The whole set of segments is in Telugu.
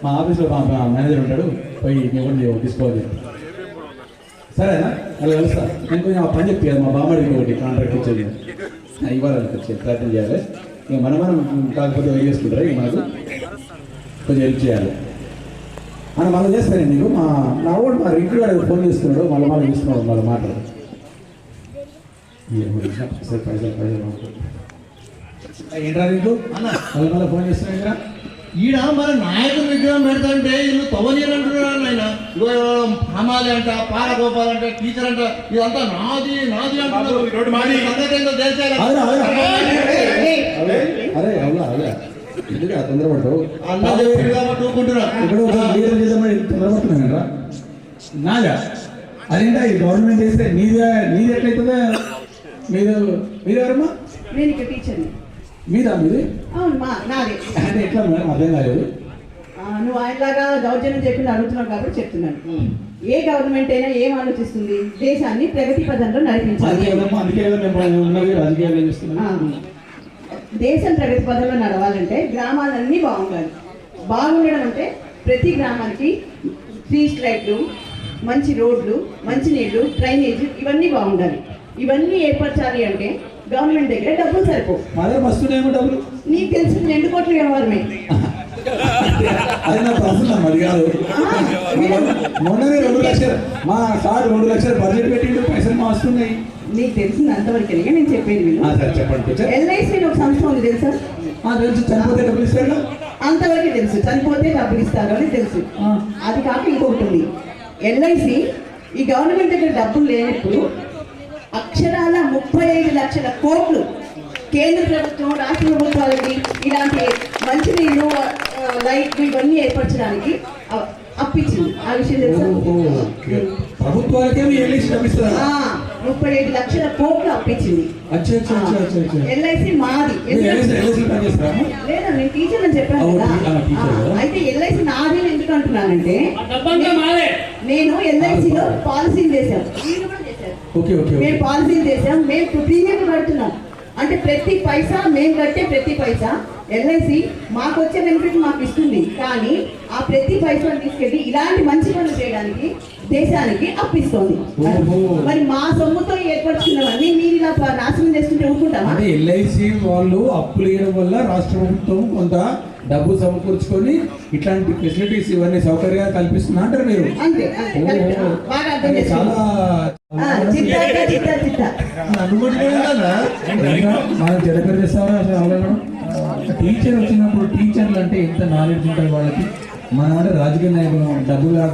మా ఆఫీస్లో మా మేనేజర్ ఉంటాడు, పోయి ఎవరు తీసుకోవాలి. సరేనా? అలా కలుస్తా. నేను కొంచెం ఆ పని చెప్పి మా బామ్మడికి ఒకటి కాంట్రాక్ట్ ఇచ్చేది ఇవ్వాలని వచ్చేది ప్రయత్నం చేయాలి. ఇక మనం కాకపోతే ఏం చేసుకుంటారు, ఇక మనకు కొంచెం హెల్ప్ చేయాలి అని మళ్ళీ చేస్తాను. నీకు నా ఓటు మా ఇంటి వాడు ఫోన్ చేస్తున్నాడు, మళ్ళీ చూస్తున్నాడు, మళ్ళీ మాట్లాడు. ఏంట్రా నీకు మళ్ళీ ఫోన్ చేస్తున్నా? ఈడ మన నాయకుడు విగ్రహం పెడతాంటే వీళ్ళు తవ్వనీరు అంటున్నారు. ఆయన హమాలి అంట, పాలగోపాల్ అంట, టీచర్ అంట, ఇదంతా నాది నాది అంటున్నారు. అరే అవునా ఎందుకు తొందరపడతావు? తొందరపడుతున్నారా? నాగా అదేంటా ఈ గవర్నమెంట్ చేస్తే నీది ఎట్లయితుందా? మీరెవరమ్మా? మీదా మీది? అంటే ఎట్లా మేడం అర్థం కాలేదు. నువ్వు ఆయనలాగా దౌర్జన్యం చెప్పి అడుగుతున్నావు కాబట్టి చెప్తున్నాను. ఏ గవర్నమెంట్ అయినా ఏం ఆలోచిస్తుంది? దేశాన్ని ప్రగతి పదంలో నడిపించాలి. దేశం ప్రగతి పదంలో నడవాలంటే గ్రామాలన్నీ బాగుండాలి. బాగుండడం అంటే ప్రతి గ్రామానికి స్ట్రీట్ లైట్లు, మంచి రోడ్లు, మంచి నీళ్లు, డ్రైనేజ్ ఇవన్నీ బాగుండాలి. ఇవన్నీ ఏర్పరచాలి అంటే గవర్నమెంట్ దగ్గర డబ్బులు సరిపో. మళ్ళీ వస్తున్నాయేమో డబ్బులు. నీకు తెలిసిన 2 కోట్ల వ్యవహారమే. అది నా ప్రశ్న మరి కాదు. మొన్ననే 2 లక్షలు మా సార్ 2 లక్షలు బడ్జెట్ పెట్టిండు, పైసలు మా వస్తున్నాయి. నీకు తెలిసింది అంతవరకే నేను చెప్పేది. చెప్పండి. ఎల్ఐసి ఒక సంస్థ ఉంది తెలుసా? తెలుసు. చనిపోతే డబ్బులు ఇస్తాడు అంతవరకు తెలుసు. చనిపోతే డబ్బులు ఇస్తారు అని తెలుసు. అది కాక ఇంకొకటి ఉంది. ఎల్ఐసి ఈ గవర్నమెంట్ దగ్గర డబ్బులు లేనప్పుడు అక్షరాల 35 లక్షల కోట్లు కేంద్ర ప్రభుత్వం రాష్ట్ర ప్రభుత్వాలకి ఇలాంటి మంచినీళ్ళు, లైట్లు ఇవన్నీ ఏర్పరచడానికి అప్పించింది. ఆ విషయం తెలుసా? ప్రభుత్వాలకే 35 లక్షల కోట్లు అప్పించింది. ఎల్ఐసి మాది. లేదా నేను టీచర్ అని చెప్పాను కదా. అయితే ఎల్ఐసి నాది ఎందుకు అంటున్నానంటే నేను ఎల్ఐసిలో పాలసీలు చేశాను. మేము పాలసీలు చేసాం. మేము ప్రీమియం కడుతున్నాం. అంటే ప్రతి పైసా మేము కట్టే ప్రతి పైసా ఎల్ఐసి మాకు వచ్చే బెనిఫిట్ మాకు ఇస్తుంది. కానీ ఆ ప్రతి పైసలు తీసుకెళ్ళి ఇలాంటి మంచి పనులు చేయడానికి దేశానికి అప్పిస్తుంది. మరి మా సొమ్ముతో ఏర్పరుచుకున్నవన్నీ మీరు ఇలా నాశనం చేసుకుంటే ఊరుకుంటామా? అంటే ఎల్ఐసి వాళ్ళు అప్పులు వేయడం వల్ల రాష్ట్ర ప్రభుత్వం కొంత డబ్బు సమకూర్చుకొని ఇట్లాంటి ఫెసిలిటీస్ ఇవన్నీ సౌకర్యాలు కల్పిస్తున్నా అంటారు మీరు? అంతే. చాలా మనం జడకర్ చేస్తామా? టీచర్ వచ్చినప్పుడు టీచర్లు అంటే ఎంత నాలెడ్జ్ ఉంటుంది వాళ్ళకి. మనం అంటే రాజకీయ నాయకులు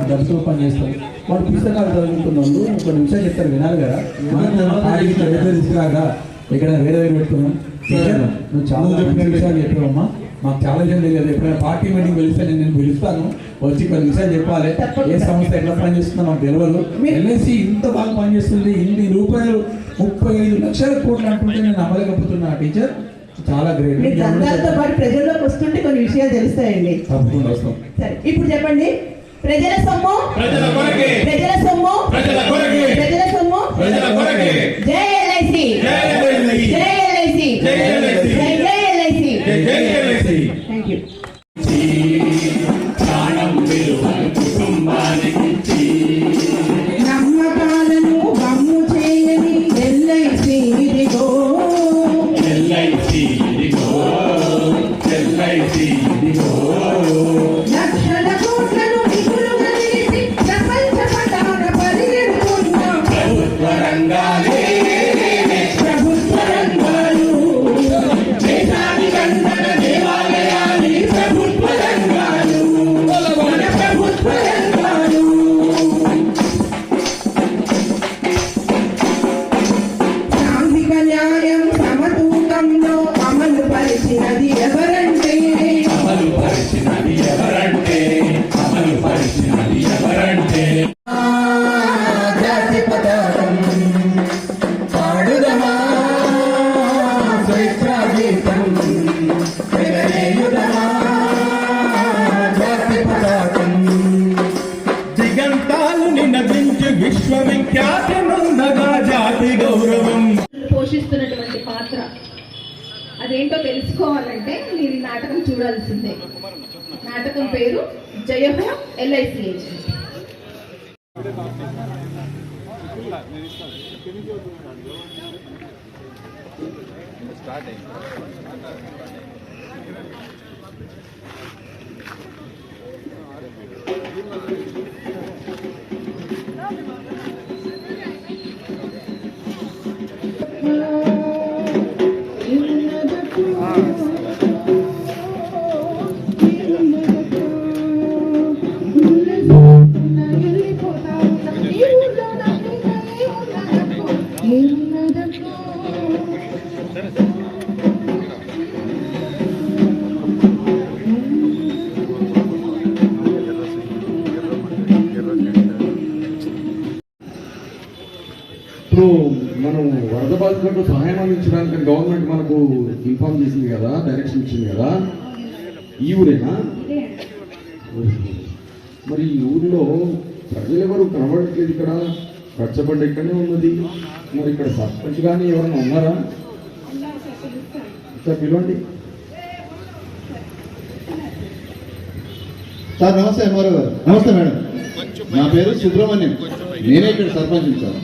డబ్బుతో పని చేస్తాం. వాళ్ళు పుస్తకాలు చదువుకున్న వాళ్ళు కొన్ని విషయాలు చెప్తారు, వినాలి కదా. మనం తీసుకురాగా ఇక్కడ వేరే పెట్టుకున్నాం. టీచర్ నువ్వు చాలా విషయాలు చెప్పావమ్మా, మాకు చాలా విషయం తెలియదు. ఎప్పుడైనా పార్టీ మీటింగ్ పిలిస్తే నేను పిలుస్తాను, వచ్చి కొన్ని విషయాలు చెప్పాలి. ఏ సంస్థ ఎట్లా పనిచేస్తుందో మాకు తెలియదు. ఎల్ఐసి ఇంత బాగా పనిచేస్తుంది. ఇన్ని రూపాయలు 35 లక్షల కోట్లు అంటుంటే నేను నమ్మలేకపోతున్నా. టీచర్ చాలా గ్రేట్. అందరితో పాటు ప్రజల్లోకి వస్తుంటే కొన్ని విషయాలు తెలుస్తాయండి. తప్పకుండా వస్తాం. సరే, ఇప్పుడు చెప్పండి. ప్రజల సొమ్ము ప్రజల కొరకే, ప్రజల సొమ్ము ప్రజల కొరకే, ప్రజల సొమ్ము ప్రజల కొరకే. జై ఎల్ఐసి, జై ఎల్ఐసి, జై ఎల్ఐసి, జై ఎల్ఐసి, జై ఎల్ఐసి, జై ఎల్ఐసి. థాంక్యూ. ప్రాణం విలువ కుటుంబానికి నమ్మకాలను గమ్ము చేయని ఎల్ఐసి ఇదిగో, ఎల్ఐసి ఇదిగో, ఎల్ఐసి ఇదిగో. లక్షల కోట్లను నిధులుగా చేసి ప్రపంచ పటాన పరిగెడుతున్న ప్రభుత్వ రంగాలే, ప్రభుత్వ రంగాలు. దేశానికి అంతట దేవాలయాలు ప్రభుత్వ రంగాలు, మన ప్రభుత్వ రంగాలు. సాంఘిక న్యాయం సమతూకంలో అమలు పరిచినది ఎవరంటే, అమలు పరిచినది ఎవరంటే, అమలు పరిచినది ఎవరంటే. జాతి పతాకం పాడుదమా, స్వేచ్ఛా గీతం ఎగరేయుదమా, జాతి పతాకం. దిగంతాలు నినదించి విశ్వవిఖ్యాతి ముందగా జాతి గౌరవం పోషిస్తున్నటువంటి పాత్ర అదేంటో తెలుసుకోవాలంటే మీరు ఈ నాటకం చూడాల్సిందే. నాటకం పేరు జయహో ఎల్ఐసి ఏజెంట్. ఇప్పుడు మనం వరద బాధితులకు సహాయం అందించడానికి గవర్నమెంట్ మనకు ఇన్ఫార్మ్ చేసింది కదా, డైరెక్షన్ ఇచ్చింది కదా. ఈ ఊరేనా? మరి ఈ ఊరిలో ప్రజలు ఎవరు కనబడట్లేదు. ఇక్కడ ఖర్చపడ్డ ఇక్కడనే ఉన్నది. మరి ఇక్కడ సర్పంచ్ కానీ ఎవరైనా ఉన్నారా? సార్ పిలవండి. సార్ నమస్తే ఎంఆర్ఓ గారు. నమస్తే మేడం, నా పేరు సుబ్రహ్మణ్యం, నేనే ఇక్కడ సర్పంచ్ సార్.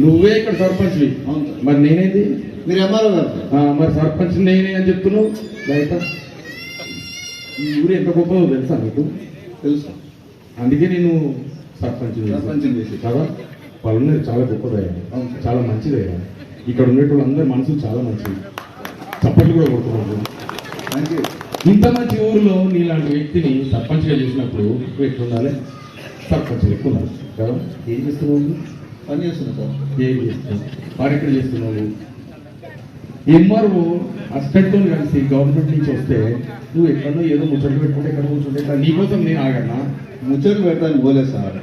నువ్వే ఇక్కడ సర్పంచ్. అవును. మరి నేనేది? మీరు ఎంఆర్ఓ గారు. మరి సర్పంచ్ నేనే అని చెప్తున్నావు బయట. ఈ ఊరు ఎంత గొప్పదో తెలుసా నీకు? తెలుసు. అందుకే నేను సర్పంచ్ చేసి కదా. పల్లె చాలా గొప్పదయ్యా, అవును. చాలా మంచిదయ్యా. ఇక్కడ ఉండేటోళ్ళు అందరి మనసులు చాలా మంచిది. చప్పట్లు కూడా కొడుతున్నారు. Thank you. ఇంత మంచి ఊరిలో నీలాంటి వ్యక్తిని సర్పంచ్గా చేసినప్పుడు ఎట్లుండాలి? సర్పంచ్ ఎక్కువ ఉండాలి కదా. ఏం చేస్తున్నావు? పని చేస్తున్నా సార్. ఏం చేస్తున్నావు? వారు ఎక్కడ చేస్తున్నావు? ఎంఆర్ఓ అసిస్టెంట్తో కలిసి గవర్నమెంట్ నుంచి వస్తే నువ్వు ఎక్కడో ఏదో ముచ్చట్లు పెట్టుకుంటే ఎక్కడ కూర్చుంటే ఇక్కడ నీకోసం నేను ఆగన్నా? ముచ్చట్లు పెడతాను పోలేదు సార్.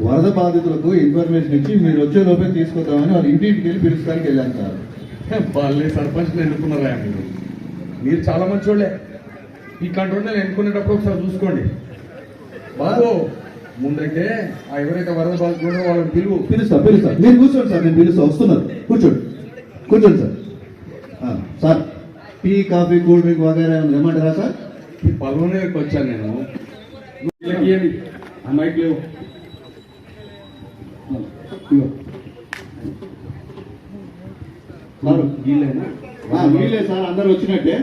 వరద బాధితులకు ఇన్ఫర్మేషన్ ఇచ్చి మీరు వచ్చే లోపే తీసుకొద్దామని వాళ్ళ ఇంటికి వెళ్ళి పిలుస్తానికి వెళ్ళాను సార్. వాళ్ళే సర్పంచ్ని ఎన్నుకున్నారా మీరు చాలా మంచోళ్ళే. ఇట్లాంటి వాళ్ళు ఎన్నుకునేటప్పుడు ఒకసారి చూసుకోండి బాబు. ముందైతే ఎవరైతే వరద బాధితుడో వాళ్ళని పిలుస్తా. మీరు కూర్చోండి సార్, నేను పిలుస్తా. వస్తున్నారు, కూర్చోండి sir. Sir tea, coffee, cool drink వగైరా ఏమంటారా సార్? పల్లోనేకి వచ్చాను నేను. వీళ్ళకి ఆ మైక్ లేవు. వీళ్ళే సార్, అందరు వచ్చినట్టే.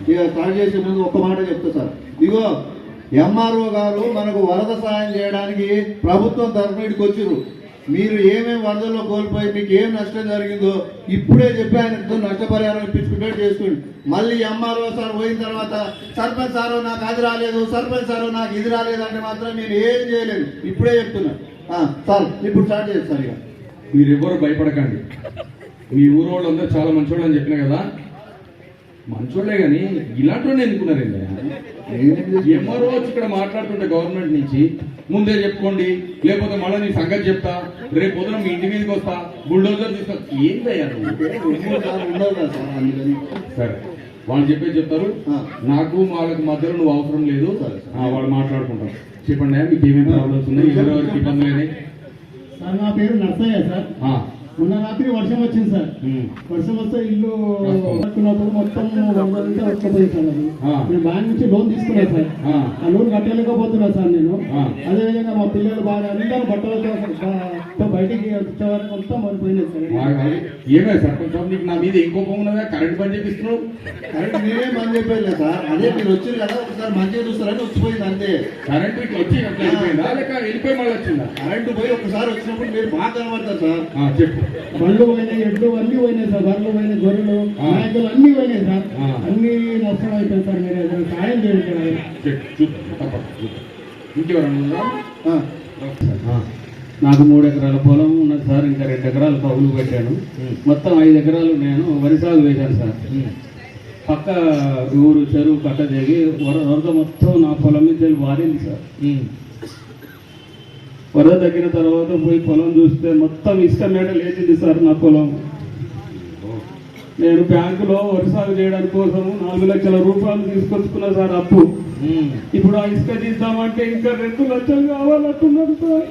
ఇక స్టార్ట్ చేసే ముందు ఒక్క మాట చెప్తా సార్. ఇగో ఎంఆర్ఓ గారు మనకు వరద సహాయం చేయడానికి ప్రభుత్వం తరఫున ఇక్కడికి వచ్చిర్రు. మీరు ఏమేమి వరదల్లో కోల్పోయి మీకు ఏం నష్టం జరిగిందో ఇప్పుడే చెప్పి ఆయనతో నష్టపరిహారం ఇప్పించుకుంటే చేసుకోండి. మళ్ళీ ఎంఆర్ఓ సార్ పోయిన తర్వాత సర్పంచ్ సారు నాకు అది రాలేదు, సర్పంచ్ సారు నాకు ఇది రాలేదు అంటే మాత్రం నేను ఏం చేయలేదు. ఇప్పుడే చెప్తున్నా సార్. ఇప్పుడు స్టార్ట్ చేస్తాను. ఇక మీరెవ్వరు భయపడకండి. మీ ఊరు వాళ్ళందరూ చాలా మంచోళ్ళు అని చెప్పినా కదా. మంచోళ్ళే కానీ ఇలాంటి వాళ్ళు ఎన్నుకున్నారండి. ఎంఆర్ఓ వచ్చి ఇక్కడ మాట్లాడుతుంటే గవర్నమెంట్ నుంచి ముందే చెప్పుకోండి, లేకపోతే మళ్ళీ నీ సంగతి చెప్తా, రేపు పొద్దున మీ ఇంటి మీదకి వస్తా, బుల్డోజర్ తీసుకొస్తా. ఏం తయారు? సరే, వాళ్ళు చెప్పేది చెప్తారు. నాకు వాళ్ళకి మధ్యలో నువ్వు అవసరం లేదు. వాళ్ళు మాట్లాడుకుంటారు. చెప్పండి మీకు ఏమేమి ప్రాబ్లమ్స్ ఉన్నాయి, ఎవరెవరికి ఇబ్బందులు అయినాయి? సార్ నా పేరు నర్సయ్య సార్. మొన్న రాత్రి వర్షం వచ్చింది సార్. వర్షం వస్తే ఇల్లు కట్టుకున్నప్పుడు మొత్తం వరదంతా వచ్చకపోయింది సార్. అది నేను బ్యాంక్ నుంచి లోన్ తీసుకున్నా సార్. ఆ లోన్ కట్టలేకపోతున్నా సార్ నేను. అదేవిధంగా మా పిల్లలు బాగా అందరూ బట్టలతో బయటికి వచ్చే వరకు మొత్తం మరిపోయినాయి సార్. ఏమే సర్పంచ్ నీకు నా మీద ఇంకో ఉన్నదా? కరెంట్ పని చేపిస్తున్నావు? కరెంట్ నేనే పని చెప్పలేదు సార్. అదే మీరు వచ్చారు కదా, ఒకసారి మంచిగా చూస్తారని వచ్చిపోయింది అంతే. కరెంట్ ఇట్లా వచ్చి వెళ్ళిపోయిందా లేక వెళ్ళిపోయి మళ్ళీ వచ్చిందా? కరెంట్ పోయి ఒకసారి వచ్చినప్పుడు మీరు బాగా కనబడతారు సార్. చెప్పు. బళ్ళు పోయినాయి, ఎడ్లు అన్ని పోయినాయి సార్. బళ్ళు పోయినాయి, గొర్రెలు, నాయకులు అన్ని పోయినాయి సార్. అన్ని నష్టం అయిపోయింది సార్. మీరు సాయం చేయండి. ఇంకెవరన్నా? నాకు 3 ఎకరాల పొలం ఉన్నది సార్. ఇంకా 2 ఎకరాలు కౌలు పెట్టాను. మొత్తం 5 ఎకరాలు నేను వరి సాగు వేశాను సార్. పక్క ఊరు చెరువు కట్ట దిగి వరద మొత్తం నా పొలం మీద వారింది సార్. వరద తగ్గిన తర్వాత పోయి పొలం చూస్తే మొత్తం ఇసుక మేడ లేచింది సార్ నా పొలం. నేను బ్యాంకులో వరి సాగు చేయడానికి కోసం 4 లక్షల రూపాయలు తీసుకొచ్చుకున్నా సార్ అప్పు. ఇప్పుడు ఆ ఇసుక తీద్దామంటే ఇంకా 2 లక్షలు కావాలంటున్నారు సార్.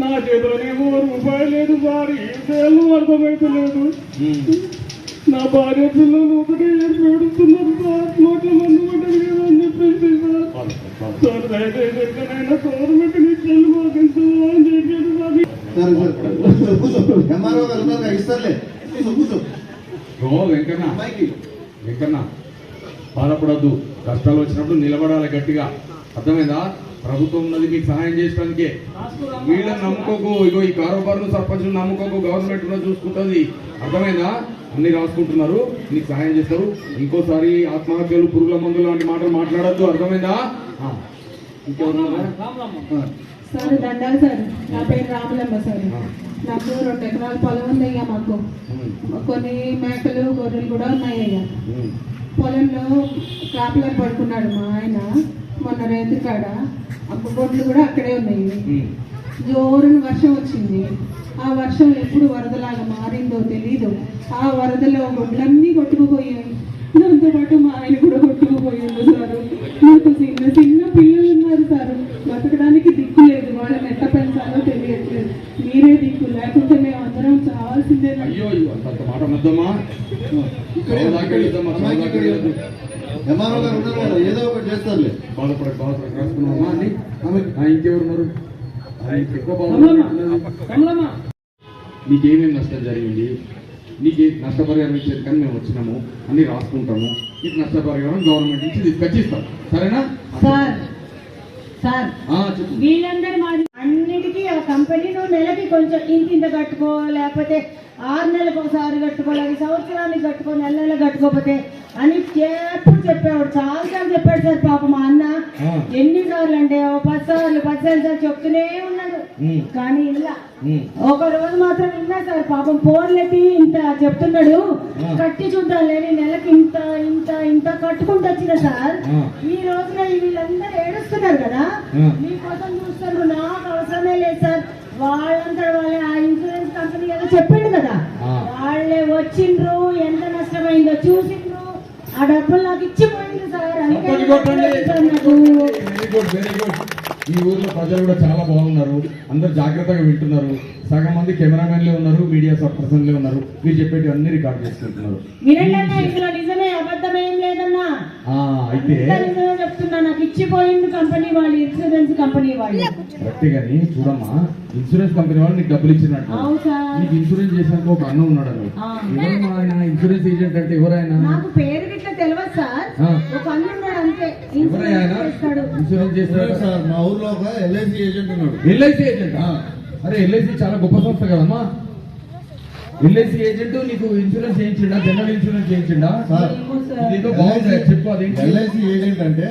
నా చేతిలోనేమో రూపాయలు లేదు సార్. ఏం చేయాలో అర్థమైతలేదు. నా భార్య పిల్లలు ఒకటే ఏడుస్తున్నారు సార్. నోట్లో మందు పడ్డది కదా అని చెప్పేసి సార్ దయచేసి ఎక్కడైనా గవర్నమెంట్ నుంచి వెళ్ళిపోకండి అని చెప్పేసి సరే కూర్చో. ఎంఆర్ఓ గారు ఉన్నారు, ఇస్తారులే. కూర్చో. వెంకన్న అమ్మాయికి వెంకన్న బాధపడద్దు, కష్టాలు వచ్చినప్పుడు నిలబడాలి గట్టిగా, అర్థమైందా? ప్రభుత్వం ఉన్నది మీకు సహాయం చేయడానికే. వీళ్ళని నమ్ముకోకు, ఇగో ఈ కారోబార్ను సర్పంచ్ నమ్ముకోకు, గవర్నమెంట్ ఉన్నది చూసుకుంటుంది, అర్థమైందా? అన్ని రాసుకుంటున్నారు, నీకు సహాయం చేస్తారు. ఇంకోసారి ఆత్మహత్యలు, పురుగుల మందులు లాంటి మాటలు మాట్లాడద్దు, అర్థమైందా? ఇంకెవరున్నారా? సార్ దండాలి సార్. నా పేరు రాములమ్మ సార్. నాకు 2 ఎకరాల పొలం ఉంది అయ్యా. మాకు కొన్ని మేకలు గొర్రెలు కూడా ఉన్నాయి అయ్యా. పొలంలో కాపలా పడుకున్నాడు మా ఆయన మొన్న రైతు కాడ. గొడ్లు కూడా అక్కడే ఉన్నాయి. జోరున వర్షం వచ్చింది. ఆ వర్షం ఎప్పుడు వరదలాగా మారిందో తెలీదు. ఆ వరదలో గొడ్లన్నీ కొట్టుకుపోయాయి. దాంతోపాటు మా ఆయన కూడా కొట్టుకుపోయిండు సార్. నాకు చిన్న చిన్న పిల్లలు ఉన్నారు సార్. బతకడానికి దిక్కు లేదు. వాళ్ళని ఎట్ట పెంచాలో తెలియట్లేదు. మీరే దిక్కు, లేకుంటే మేము అందరం చావాల్సిందే. అయ్యో అంత మాట మద్దమ్మా, ఎంఆర్ఓ గారు ఉన్నారు కదా, ఏదో ఒకటి చేస్తారులే. బాధపడక రాసుకున్నామా అని. ఇంకెవరున్నారు? ఎక్కువ బాధపడుతున్నది. నీకేమేమి నష్టం జరిగింది, నీకు నష్టపరిహారం ఇచ్చేది కానీ మేము వచ్చినాము, అన్ని రాసుకుంటాము. నీకు నష్టపరిహారం గవర్నమెంట్ నుంచి తీసుకొచ్చిస్తాం, సరేనా? సార్ సార్ చెప్పు. వీళ్ళందరూ మాది అన్నిటికీ ఆ కంపెనీ నువ్వు నెలకి కొంచెం ఇంత కట్టుకో, లేకపోతే 6 నెలలకు ఒకసారి కట్టుకో, లేకపోతే సంవత్సరానికి కట్టుకో, నెల నెల కట్టుకోకపోతే అని ఎప్పుడు చెప్పేవాడు. చాలా సార్లు చెప్పాడు సార్. పాప మా అన్న ఎన్నిసార్లు అంటే 10 సార్లు చెప్తూనే ఉన్నాడు, కానీ ఇలా ఒక రోజు మాత్రం విన్నా సార్. పాపం ఫోన్లకి ఇంత చెప్తున్నాడు, కట్టి చూద్దాం లేని నెలకి ఇంత ఇంత ఇంత కట్టుకుంటూ వచ్చిన సార్. ఈ రోజున వీళ్ళందరూ ఏడుస్తున్నారు కదా, మీకోసం చూస్తారు. నాకు అవసరమే లేదు సార్. వాళ్ళంతా వాళ్ళే ఆ ఇన్సూరెన్స్ కంపెనీ ఏదో చెప్పిండు కదా, వాళ్ళే వచ్చిండ్రు, ఎంత నష్టమైందో చూసిండ్రు, ఆ డబ్బులు నాకు ఇచ్చిపోయింది sir. Very good, very good. ఈ ఊర్లో ప్రజలు కూడా చాలా బాగున్నారు, అందరు జాగ్రత్తగా వింటున్నారు. సగం మంది కెమెరామెన్లే ఉన్నారు, మీడియా పర్సన్లే ఉన్నారు. మీరు చెప్పేటి అన్ని రికార్డ్ చేసుకుంటున్నారు. ఇందులో నిజమే, అబద్ధమేం లేదన్నా. అయితే చెప్తున్నా, నాకు ఇచ్చిపోయింది కంపెనీ వాళ్ళు, ఇన్సూరెన్స్ కంపెనీ వాళ్ళు. కరెక్టే కానీ చూడమ్మా, ఇన్సూరెన్స్ కంపెనీ వాళ్ళు నీకు డబ్బులు ఇచ్చినట్టు. నీకు ఇన్సూరెన్స్ చేసినాక ఒక అన్న ఉన్నాడు అన్న. ఎవరు ఆయన ఇన్సూరెన్స్ ఏజెంట్ అంటే? ఎవరైనా నాకు పేరు గిట్లా తెలియదు సార్. ఒక అన్న ఉన్నాడు అంతే, ఇన్సూరెన్స్ చేస్తాడు సార్. మా ఊర్లో ఒక ఎల్ఐసి ఏజెంట్ ఉన్నాడు. LIC agent? అరే ఎల్ఐసి చాలా గొప్ప సంస్థ కదమ్మా. ఎల్ఐసి ఏజెంట్ నీకు ఇన్సూరెన్స్ చేయించిండా? జనరల్ ఇన్సూరెన్స్ చేయించిండా? చెప్పు. అదేంటి ఎల్ఐసి ఏజెంట్ అంటే?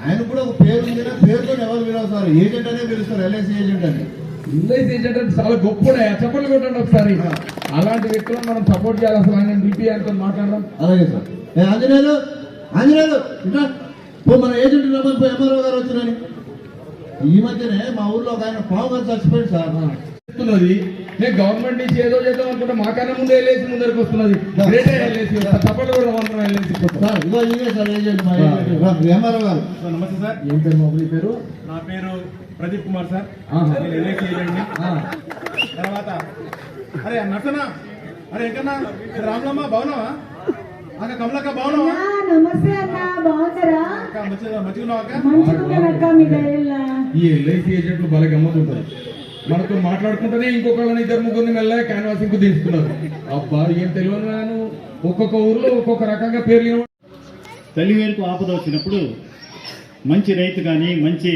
ఆయన కూడా ఒక పేరు ఉంది, పేరుతో ఎవరు పిలవరు సార్, ఏజెంట్ అనే పిలుస్తారు, ఎల్ఐసి ఏజెంట్ అని. ఎల్ఐసి ఏజెంట్ అంటే చాలా గొప్పడే. చెప్పలు కొట్టండి ఒకసారి. అలాంటి వ్యక్తులను మనం సపోర్ట్ చేయాలి. అసలు ఆయన పిలిపి ఆయనతో మాట్లాడదాం. అలాగే సార్. ఆంజనేయులు ఇట్లా మన ఏజెంట్ ఎంఆర్ఓ గారు వచ్చినని. ఈ మధ్యనే మా ఊర్లో ఒక ఆయన పావు గారు చచ్చిపోయింది సార్. చెప్తున్నది నేను గవర్నమెంట్ నుంచి ఏదో చేద్దాం అనుకుంటే మాకన్నా ముందే ఎల్ఐసి ముందరికి వస్తున్నది. సపోర్ట్ కూడా మాత్రం ఎల్ఐసి సార్. ఇదో ఇదే సార్ ఏజెంట్, మా ఏజెంట్ ఎంఆర్ఓ గారు. నమస్తే సార్. ఏం పేరు మా ఊరి పేరు? నా పేరు ప్రదీప్ కుమార్ సార్. నేను ఎల్ఐసి ఏజెంట్ని. తర్వాత అరే నర్సనా, అరే ఎంకన్నా, రాములమ్మ బాగున్నావా? అక్క కమలక్క బాగున్నావా? నమస్తే అన్న, బాగున్నారా? ఈ ఎల్ఐసి ఏజెంట్లు బాగా గమ్మతుంటారు. మనతో మాట్లాడుకుంటేనే ఇంకొకళ్ళని 2-3 మెల్లగా క్యాన్వాసింగ్ తీసుకున్నారు. అబ్బా ఏం తెలియను. ఒక్కొక్క ఊర్లో ఒక్కొక్క రకంగా పేర్లు. తల్లివేరుకు ఆపద వచ్చినప్పుడు మంచి రైతు కానీ మంచి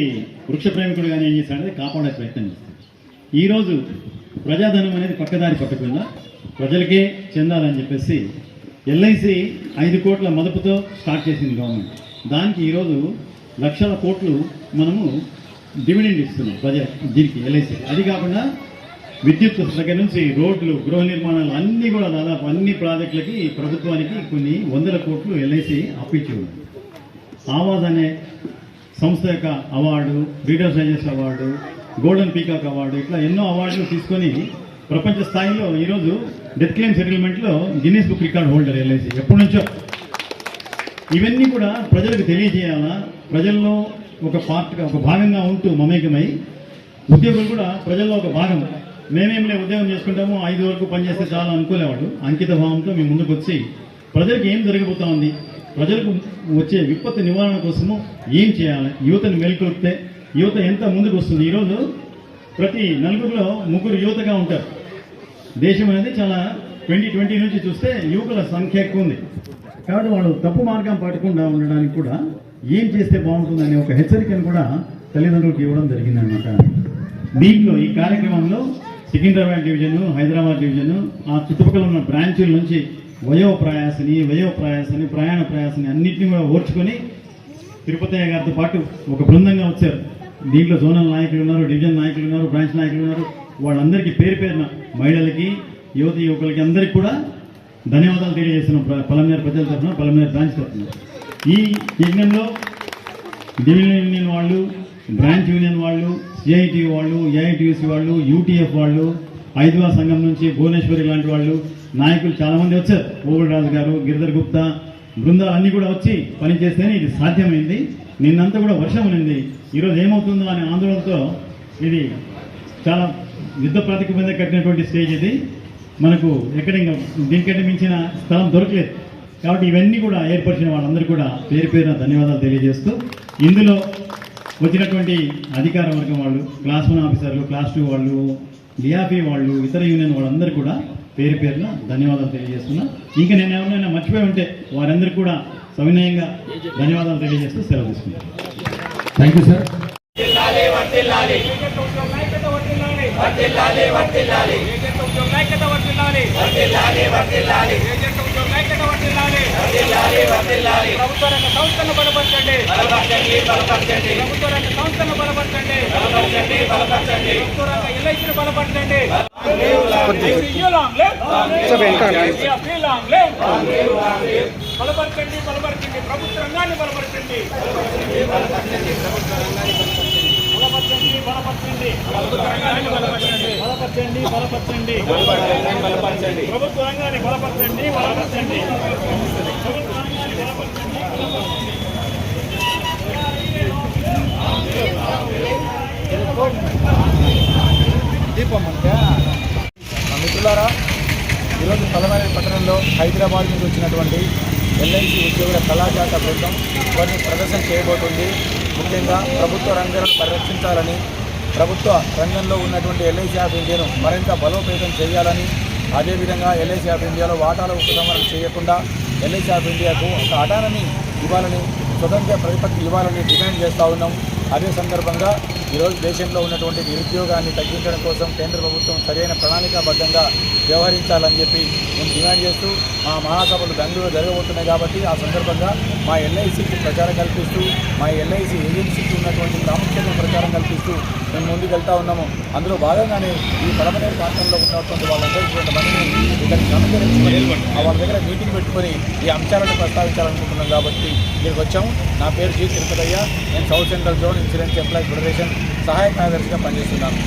వృక్ష ప్రేమికుడు కానీ ఏం చేస్తాడంటే కాపాడే ప్రయత్నం చేస్తాడు. ఈరోజు ప్రజాధనం అనేది పక్కదారి పట్టకుండా ప్రజలకే చెందాలని చెప్పేసి ఎల్ఐసి 5 కోట్ల మదుపుతో స్టార్ట్ చేసింది గవర్నమెంట్. దానికి ఈరోజు లక్షల కోట్లు మనము డివిడెండ్ ఇస్తున్నాం ప్రజలు దీనికి ఎల్ఐసి. అది కాకుండా విద్యుత్ దగ్గర నుంచి రోడ్లు, గృహ నిర్మాణాలు అన్నీ కూడా దాదాపు అన్ని ప్రాజెక్టులకి ప్రభుత్వానికి కొన్ని 100 కోట్లు ఎల్ఐసి అప్పించి ఉంది. ఆవాజ్ అనే సంస్థ యొక్క award, Reader's Digest award, golden peacock award, ఇట్లా ఎన్నో అవార్డులు తీసుకొని ప్రపంచ స్థాయిలో ఈరోజు డెత్ క్లెయిమ్ సెటిల్మెంట్లో Guinness book record holder LIC ఎప్పటి నుంచో. ఇవన్నీ కూడా ప్రజలకు తెలియజేయాలా, ప్రజల్లో ఒక పార్ట్గా ఒక భాగంగా ఉంటూ మమేకమై ఉద్యోగులు కూడా ప్రజల్లో ఒక భాగం. మేమేంలే ఉద్యోగం చేసుకుంటాము 5 వరకు పనిచేస్తే చాలా అనుకోలేవాడు. అంకిత భావంతో మేము ముందుకు వచ్చి ప్రజలకు ఏం జరగబోతా ఉంది, ప్రజలకు వచ్చే విపత్తు నివారణ కోసము ఏం చేయాలి, యువతను మేల్కొల్పితే యువత ఎంత ముందుకు వస్తుంది. ఈరోజు ప్రతి నలుగురిలో 3 యువతగా ఉంటారు. దేశం అనేది చాలా 2020 నుంచి చూస్తే యువకుల సంఖ్య ఎక్కువ ఉంది. కాబట్టి వాళ్ళు తప్పు మార్గం పట్టకుండా ఉండడానికి కూడా ఏం చేస్తే బాగుంటుందనే ఒక హెచ్చరికను కూడా తల్లిదండ్రులకు ఇవ్వడం జరిగిందనమాట. దీంట్లో ఈ కార్యక్రమంలో సికింద్రాబాద్ డివిజన్, హైదరాబాద్ డివిజన్, ఆ చుట్టుపక్కల ఉన్న బ్రాంచుల నుంచి వయో ప్రయాసని ప్రయాణ ప్రయాసని అన్నింటినీ కూడా ఓర్చుకొని తిరుపతయ్య గారితో పాటు ఒక బృందంగా వచ్చారు. దీంట్లో జోనల్ నాయకులు ఉన్నారు, డివిజన్ నాయకులు ఉన్నారు, బ్రాంచ్ నాయకులు ఉన్నారు. వాళ్ళందరికీ పేరు పేరున మహిళలకి, యువకులకి అందరికీ కూడా ధన్యవాదాలు తెలియజేస్తున్నాం. పలమనేరు ప్రజల తరఫున, పలమనేరు బ్రాంచ్ తరఫున. ఈ యజ్ఞంలో డివిజన్ యూనియన్ వాళ్ళు, బ్రాంచ్ యూనియన్ వాళ్ళు, సిఐటి వాళ్ళు, ఏఐటియుసి వాళ్ళు, యూటీఎఫ్ వాళ్ళు, ఐద్వా సంఘం నుంచి భువనేశ్వరి లాంటి వాళ్ళు నాయకులు చాలామంది వచ్చారు. ఓగులరాజు గారు, గిరిధర్ గుప్తా బృందాలు అన్నీ కూడా వచ్చి పనిచేస్తేనే ఇది సాధ్యమైంది. నిన్నంతా కూడా వర్షం ఉన్నింది. ఈరోజు ఏమవుతుందో అనే ఆందోళనతో ఇది చాలా యుద్ధ ప్రాతిపదిక మీద కట్టినటువంటి స్టేజ్. ఇది మనకు ఎక్కడ ఇంకా దీనికంటే మించిన స్థలం దొరకలేదు. కాబట్టి ఇవన్నీ కూడా ఏర్పరిచిన వాళ్ళందరూ కూడా పేరు పేరున ధన్యవాదాలు తెలియజేస్తూ, ఇందులో వచ్చినటువంటి అధికార వర్గం వాళ్ళు, క్లాస్ 1 ఆఫీసర్లు, క్లాస్ 2 వాళ్ళు, డిఆర్పీ వాళ్ళు, ఇతర యూనియన్ వాళ్ళందరూ కూడా పేరు పేరున ధన్యవాదాలు తెలియజేస్తున్నా. ఇంకా నేను ఎవరైనా మర్చిపోయి ఉంటే వారందరికీ కూడా సవినయంగా ధన్యవాదాలు తెలియజేస్తూ సెలవు తీసుకుంటాను. Thank you sir. ప్రభుత్వ రంగ సంస్థను బలపరచండి, ప్రభుత్వ రంగ సంస్థను బలపరచండి, ప్రభుత్వ రంగ ఎల్ఐసిని బలపరచండి. బలపరచండి, ప్రభుత్వ రంగాన్ని బలపరచండి, ప్రభుత్వ రంగాన్ని బలపరచండి. మిత్రులారా, ఈరోజు పలమనేరు పట్టణంలో హైదరాబాద్ నుంచి వచ్చినటువంటి ఎల్ఐసి ఉద్యోగుల కళాజాత బృందం కొన్ని ప్రదర్శన చేయబోతుంది. ముఖ్యంగా ప్రభుత్వ రంగాలను పరిరక్షించాలని, ప్రభుత్వ రంగంలో ఉన్నటువంటి ఎల్ఐసి ఆఫ్ ఇండియాను మరింత బలోపేతం చేయాలని, అదేవిధంగా ఎల్ఐసి ఆఫ్ ఇండియాలో వాటాల ఉపసంహరణ చేయకుండా ఎల్ఐసి ఆఫ్ ఇండియాకు ఒక అటానమీ ఇవ్వాలని, స్వతంత్ర ప్రతిపత్తి ఇవ్వాలని డిమాండ్ చేస్తూ ఉన్నాం. అదే సందర్భంగా ఈరోజు దేశంలో ఉన్నటువంటి నిరుద్యోగాన్ని తగ్గించడం కోసం కేంద్ర ప్రభుత్వం సరైన ప్రణాళికాబద్ధంగా వ్యవహరించాలని చెప్పి మేము డిమాండ్ చేస్తూ మా మహాసభలు బెంగళూరు జరగబోతున్నాయి. కాబట్టి ఆ సందర్భంగా మా ఎల్ఐసికి ప్రచారం కల్పిస్తూ, మా ఎల్ఐసి ఏజెన్సీకి ఉన్నటువంటి ప్రాముఖ్యతను ప్రచారం కల్పిస్తూ మేము ముందుకు వెళ్తూ ఉన్నాము. అందులో భాగంగానే ఈ పలమనేరు ప్రాంతంలో ఉన్నటువంటి వాళ్ళందరికీ కొంతమందిని ఇక్కడికి సమీకరించుకొని వాళ్ళ దగ్గర మీటింగ్ పెట్టుకొని ఈ అంశాలను ప్రస్తావించాలనుకుంటున్నాం. కాబట్టి ఇక్కడికి వచ్చాము. నా పేరు జి తిరుపతయ్య. నేను south central zone insurance employees federation సహాయ కార్యదర్శిగా పనిచేస్తున్నాను.